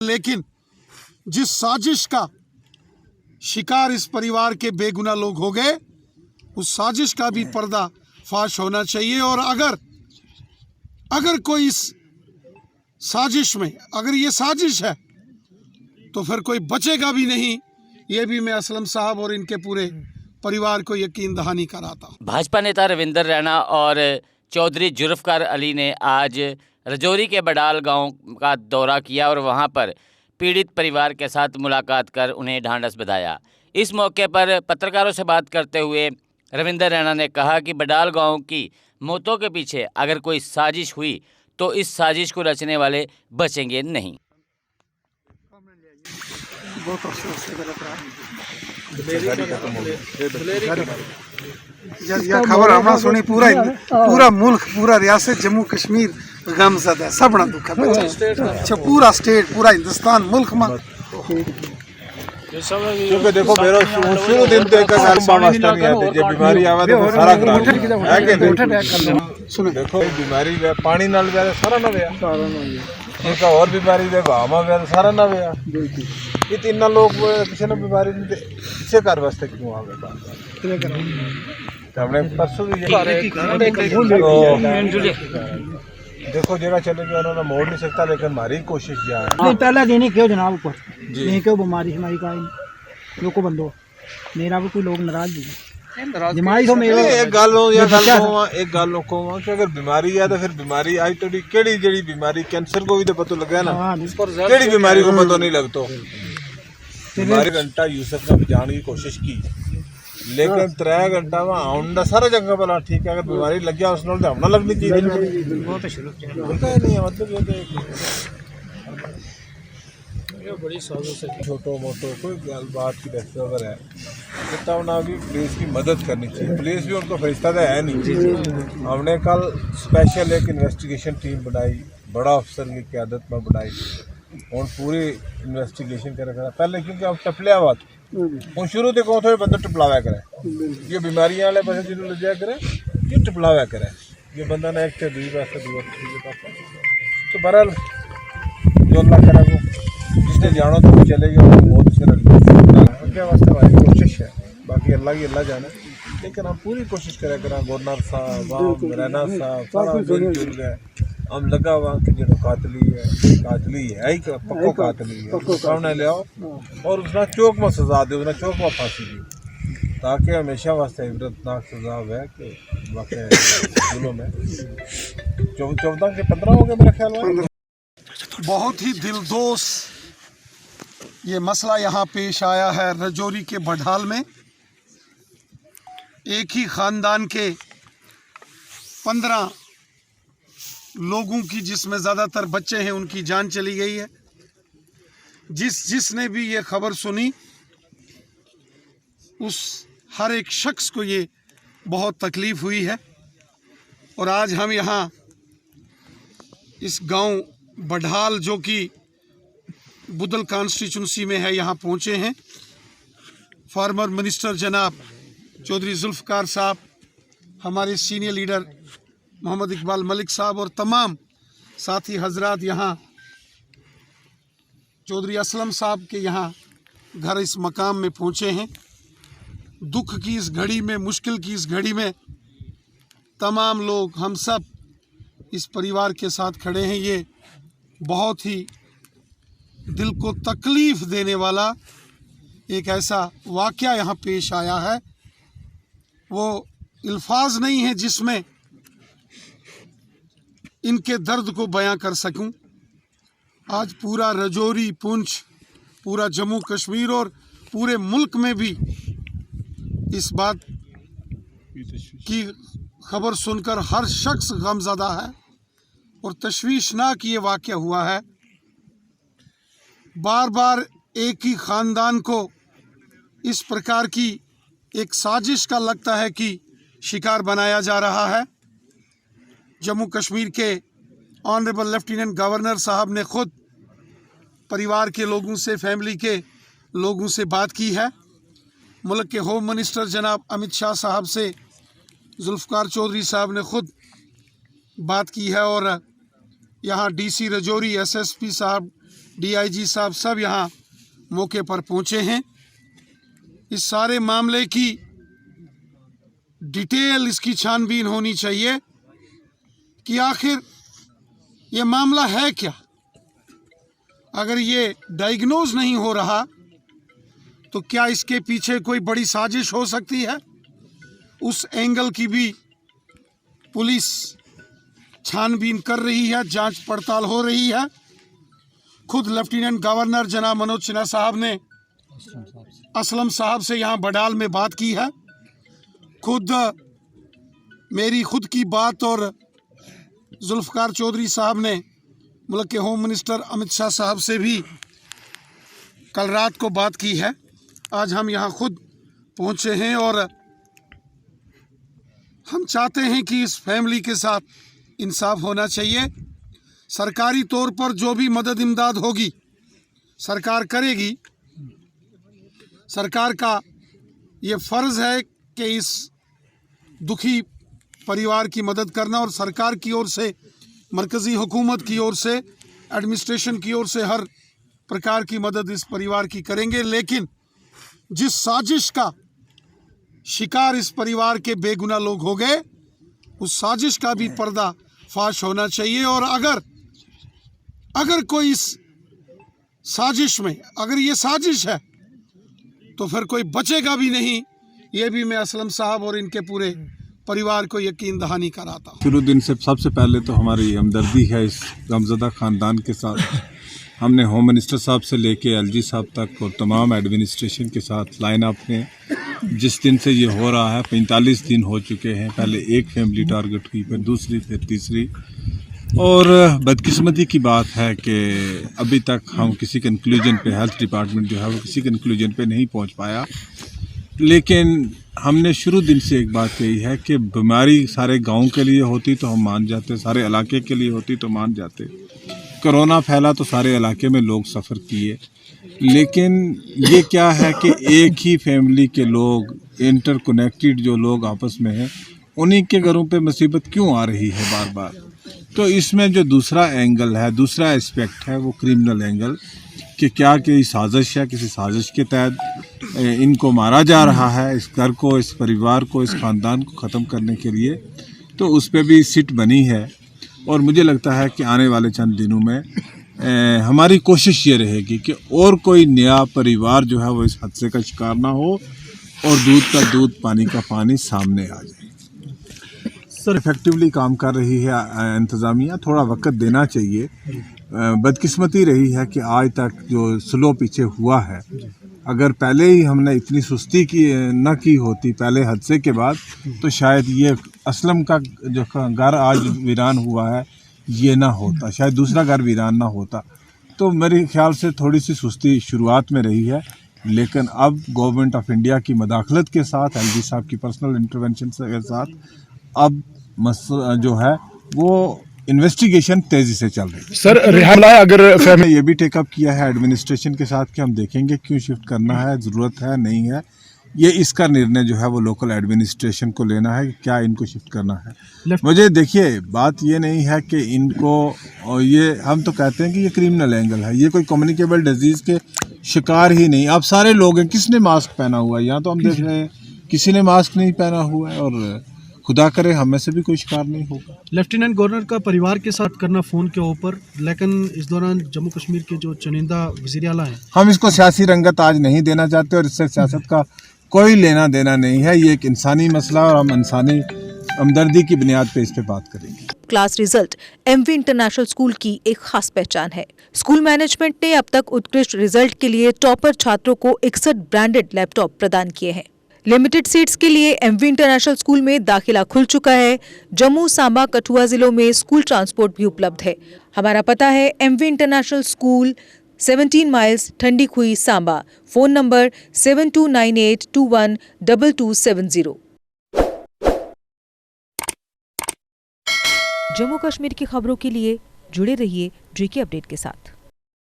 लेकिन जिस साजिश का शिकार इस परिवार के बेगुनाह लोग हो गए, उस साजिश का भी पर्दा फाश होना चाहिए। और अगर कोई इस साजिश में, अगर ये साजिश है तो फिर कोई बचेगा भी नहीं। ये भी मैं असलम साहब और इनके पूरे परिवार को यकीन दहानी कराता हूँ। भाजपा नेता रविंदर रैना और चौधरी जुल्फकार अली ने आज रजौरी के बडाल गांव का दौरा किया और वहां पर पीड़ित परिवार के साथ मुलाकात कर उन्हें ढांढस बंधाया। इस मौके पर पत्रकारों से बात करते हुए रविंदर रैना ने कहा कि बडाल गांव की मौतों के पीछे अगर कोई साजिश हुई तो इस साजिश को रचने वाले बचेंगे नहीं। यह खबर हमने सुनी, पूरा मुल्क, पूरा रियासत जम्मू कश्मीर गमज़दा है, सब बड़ा दुख है। अच्छा, पूरा स्टेट, पूरा हिंदुस्तान मुल्क में, क्योंकि देखो मेरा शुरू दिन तो एक वास्ता नहीं आते, जब बीमारी आवे तो सारा खराब है कि नहीं। सुनो देखो बीमारी वे पानी नाल वे सारा ना वे, एक और बीमारी वे भामा वे सारा ना वे। ये तीन लोग किसी ने बीमारी इसे कर वास्ते क्यों आवे बात हमने परसों भी देखो जगह चले गए, उन्होंने मोड़ नहीं सकता, लेकिन हमारी कोशिश क्या है। नहीं पहला दिन ही क्यों जनाब ऊपर नहीं क्यों बीमारी हमारी का लोगों बंदो मेरा भी कोई लोग नाराज नहीं बीमारी तो मेरे एक गल को कि अगर बीमारी है तो फिर बीमारी आई तो केड़ी जेड़ी बीमारी कैंसर को भी तो पता लगा ना, केड़ी बीमारी को पता नहीं लगता। बीमारी घंटा यूसुफ ने बचाने की कोशिश की, लेकिन 3 घंटा में आउंडा सारा जगह वाला ठीक है। अगर बीमारी लग गया उस नाल हमना लगनी चाहिए नहीं है। मतलब ये बड़ी साजो से छोटो मोटो कोई बात की दस्त अगर है तो उन्हें भी पुलिस की मदद करनी चाहिए। पुलिस भी उनको फरिश्ता तो है नहीं। हमने कल स्पेशल एक इन्वेस्टिगेशन टीम बनाई, बड़ा अफसर की क़यादत में बनाई और पूरी इन्वेस्टिगेशन कर रखा। पहले क्योंकि अब टपलिया हुआ हूँ शुरू तो कौन थोड़े बंदे टपलावा करे, ये बीमारियां वाले बंदे जिन्होंने ले जाया करे ये टपलावा करे, ये बंदा ने एक से दूसरी पास तो बहरहाल जो अल्लाह करा वो जिसने जाना तो वो चलेगा, बहुत उनके वास्ते हमारी कोशिश है, बाकी अल्लाह की अल्लाह जाने। लेकिन हम पूरी कोशिश करें गवर्नर साहब रैना साहब सारा मिलजुल गए हम लगा हुआ कि जो कातली है ही पक्को कातली है सामने ले आओ और उसने चौक में सजा दे, उसने चौक में फांसी दी, ताकि हमेशा वास्ते इबरतनाक सजा है कि वाकई जिलों में 14 के 15 हो गए मेरा ख्याल में। बहुत ही दिलदोज ये मसला यहाँ पेश आया है रजौरी के बडाल में। एक ही ख़ानदान के 15 लोगों की, जिसमें ज़्यादातर बच्चे हैं, उनकी जान चली गई है। जिसने भी ये खबर सुनी उस हर एक शख्स को ये बहुत तकलीफ़ हुई है। और आज हम यहाँ इस गांव बडाल जो कि बुदल कॉन्स्टिट्यूंसी में है यहाँ पहुँचे हैं। फार्मर मिनिस्टर जनाब चौधरी जुल्फकार साहब, हमारे सीनियर लीडर मोहम्मद इकबाल मलिक साहब और तमाम साथी हजरात यहाँ चौधरी असलम साहब के यहाँ घर इस मकाम में पहुँचे हैं। दुख की इस घड़ी में, मुश्किल की इस घड़ी में तमाम लोग, हम सब इस परिवार के साथ खड़े हैं। ये बहुत ही दिल को तकलीफ़ देने वाला एक ऐसा वाक़या यहाँ पेश आया है, वो अल्फाज नहीं है जिसमें इनके दर्द को बयां कर सकूं। आज पूरा रजौरी, पुंछ, पूरा जम्मू कश्मीर और पूरे मुल्क में भी इस बात की खबर सुनकर हर शख्स गमज़दा है और तशवीशनाक ये वाक़या हुआ है। बार बार एक ही ख़ानदान को इस प्रकार की एक साजिश का लगता है कि शिकार बनाया जा रहा है। जम्मू कश्मीर के ऑनरेबल लेफ्टिनेंट गवर्नर साहब ने ख़ुद परिवार के लोगों से, फैमिली के लोगों से बात की है। मुल्क के होम मिनिस्टर जनाब अमित शाह साहब से जुल्फकार चौधरी साहब ने ख़ुद बात की है और यहाँ डीसी रजौरी, एसएसपी साहब, DIG साहब सब यहाँ मौके पर पहुँचे हैं। इस सारे मामले की डिटेल इसकी छानबीन होनी चाहिए कि आखिर ये मामला है क्या। अगर ये डायग्नोज नहीं हो रहा तो क्या इसके पीछे कोई बड़ी साजिश हो सकती है, उस एंगल की भी पुलिस छानबीन कर रही है, जांच पड़ताल हो रही है। खुद लेफ्टिनेंट गवर्नर जनाब मनोज सिन्हा साहब ने असलम साहब से यहाँ बडाल में बात की है। खुद मेरी खुद की बात और जुल्फ़िकार चौधरी साहब ने मुल्क के होम मिनिस्टर अमित शाह साहब से भी कल रात को बात की है। आज हम यहाँ खुद पहुँचे हैं और हम चाहते हैं कि इस फैमिली के साथ इंसाफ होना चाहिए। सरकारी तौर पर जो भी मदद इमदाद होगी सरकार करेगी। सरकार का ये फ़र्ज़ है कि इस दुखी परिवार की मदद करना, और सरकार की ओर से, मरकज़ी हुकूमत की ओर से, एडमिनिस्ट्रेशन की ओर से हर प्रकार की मदद इस परिवार की करेंगे। लेकिन जिस साजिश का शिकार इस परिवार के बेगुनाह लोग हो गए, उस साजिश का भी पर्दा फाश होना चाहिए। और अगर कोई इस साजिश में, अगर ये साजिश है तो फिर कोई बचेगा भी नहीं। ये भी मैं असलम साहब और इनके पूरे परिवार को यकीन दहानी कराता हूँ। शुरू दिन से सबसे पहले तो हमारी हमदर्दी है इस गमज़दा ख़ानदान के साथ। हमने होम मिनिस्टर साहब से लेके LG साहब तक और तमाम एडमिनिस्ट्रेशन के साथ लाइन अप हैं। जिस दिन से ये हो रहा है 45 दिन हो चुके हैं। पहले एक फैमिली टारगेट हुई, फिर दूसरी, फिर तीसरी। और बदकिस्मती की बात है कि अभी तक हम किसी कंक्लूजन पे, हेल्थ डिपार्टमेंट जो है वो किसी कंक्लूजन पे नहीं पहुंच पाया। लेकिन हमने शुरू दिन से एक बात कही है कि बीमारी सारे गांव के लिए होती तो हम मान जाते, सारे इलाके के लिए होती तो मान जाते। कोरोना फैला तो सारे इलाके में लोग सफ़र किए, लेकिन ये क्या है कि एक ही फैमिली के लोग, इंटरकनेक्टेड जो लोग आपस में हैं, उन्हीं के घरों पे मुसीबत क्यों आ रही है बार बार। तो इसमें जो दूसरा एंगल है, दूसरा एस्पेक्ट है, वो क्रिमिनल एंगल, कि क्या कि साजिश है, किसी साजिश के तहत इनको मारा जा रहा है, इस घर को, इस परिवार को, इस ख़ानदान को ख़त्म करने के लिए। तो उस पर भी सिट बनी है। और मुझे लगता है कि आने वाले चंद दिनों में हमारी कोशिश ये रहेगी कि और कोई नया परिवार जो है वो इस हादसे का शिकार ना हो और दूध का दूध, पानी का पानी सामने आ जाए। सर, इफेक्टिवली काम कर रही है इंतज़ामिया, थोड़ा वक्त देना चाहिए। बदकिस्मती रही है कि आज तक जो स्लो पीछे हुआ है, अगर पहले ही हमने इतनी सुस्ती न की होती पहले हादसे के बाद, तो शायद ये असलम का जो घर आज वीरान हुआ है ये ना होता, शायद दूसरा घर वीरान ना होता। तो मेरे ख्याल से थोड़ी सी सुस्ती शुरुआत में रही है, लेकिन अब गवर्नमेंट ऑफ इंडिया की मदाखलत के साथ, LG साहब की पर्सनल इंटरवेंशन के साथ, अब जो है वो इन्वेस्टिगेशन तेज़ी से चल रही है। सर, रिहाल अगर हमने ये भी टेकअप किया है एडमिनिस्ट्रेशन के साथ कि हम देखेंगे क्यों शिफ्ट करना है, ज़रूरत है, नहीं है। ये इसका निर्णय जो है वो लोकल एडमिनिस्ट्रेशन को लेना है कि क्या इनको शिफ्ट करना है। मुझे देखिए, बात ये नहीं है कि इनको, और ये हम तो कहते हैं कि ये क्रिमिनल एंगल है, ये कोई कम्युनिकेबल डिजीज़ के शिकार ही नहीं। अब सारे लोग हैं, किसने मास्क पहना हुआ है? यहाँ तो हम देख रहे हैं किसी ने मास्क नहीं पहना हुआ है, और खुदा करे हम में से भी कोई शिकार नहीं होगा। लेफ्टिनेंट गवर्नर का परिवार के साथ करना फ़ोन के ऊपर, लेकिन इस दौरान जम्मू कश्मीर के जो चुनिंदा वज़ीर आला हैं, हम इसको सियासी रंगत आज नहीं देना चाहते और इससे सियासत का कोई लेना देना नहीं है। ये एक इंसानी मसला और हम इंसानी हमदर्दी की बुनियाद पे इस पे बात करेंगे। Class result MV international school की एक खास पहचान है। स्कूल मैनेजमेंट ने अब तक उत्कृष्ट रिजल्ट के लिए टॉपर छात्रों को 61 ब्रांडेड लैपटॉप प्रदान किए हैं। लिमिटेड सीट्स के लिए MV इंटरनेशनल स्कूल में दाखिला खुल चुका है। जम्मू, सांबा, कठुआ जिलों में स्कूल ट्रांसपोर्ट भी उपलब्ध है। हमारा पता है MV इंटरनेशनल स्कूल, 17 माइल्स, ठंडी खुई, सांबा। Phone number 7298212270। जम्मू कश्मीर की खबरों के लिए जुड़े रहिए JK अपडेट के साथ।